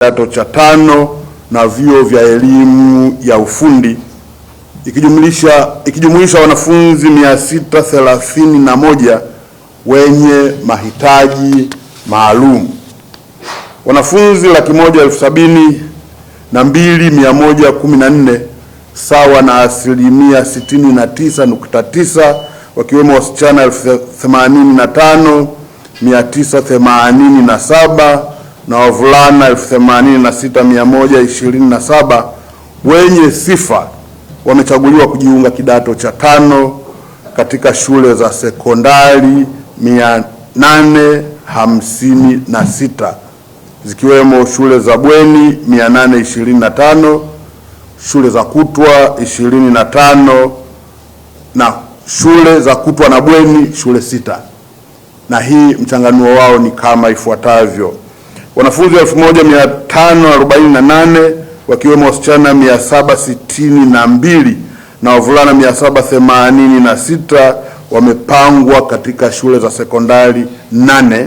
kidato cha 5 na vyuo vya elimu ya ufundi ikijumuisha wanafunzi 631 wenye mahitaji maalum. Wanafunzi 172,114 sawa na asilimia 69.9, wakiwemo wasichana 85,987 na wavulana 86,127 wenye sifa wamechaguliwa kujiunga kidato cha 5 katika shule za sekondari 856 zikiwemo shule za bweni 825, shule za kutwa 25 na shule za kutwa na bweni shule 6. Na hii mchanganuo wao ni kama ifuatavyo: wanafunzi 1548 wakiwemo wasichana 762 na wavulana 786 wamepangwa katika shule za sekondari 8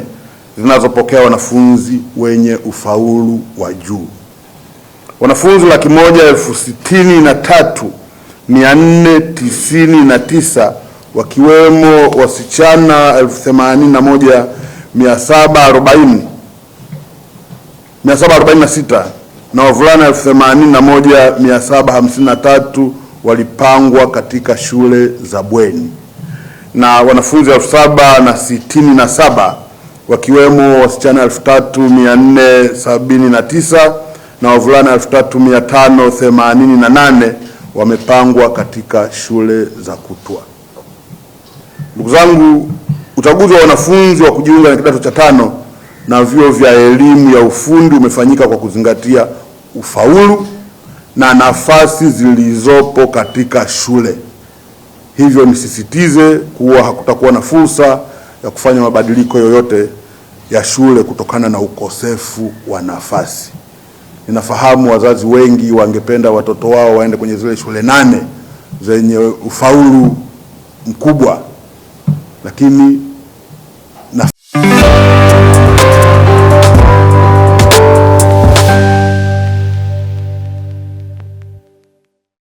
zinazopokea wanafunzi wenye ufaulu wa juu. Wanafunzi 163,499 wakiwemo wasichana 81,746 na wavulana 81,753 walipangwa katika shule za bweni, na wanafunzi 7,067 wakiwemo wasichana 3,479 na wavulana 3,588 wamepangwa katika shule za kutwa. Ndugu zangu, uchaguzi wa wanafunzi wa kujiunga na kidato cha 5 na vyuo vya elimu ya ufundi umefanyika kwa kuzingatia ufaulu na nafasi zilizopo katika shule. Hivyo nisisitize kuwa hakutakuwa na fursa ya kufanya mabadiliko yoyote ya shule kutokana na ukosefu wa nafasi. Ninafahamu wazazi wengi wangependa watoto wao waende kwenye zile shule 8 zenye ufaulu mkubwa, lakini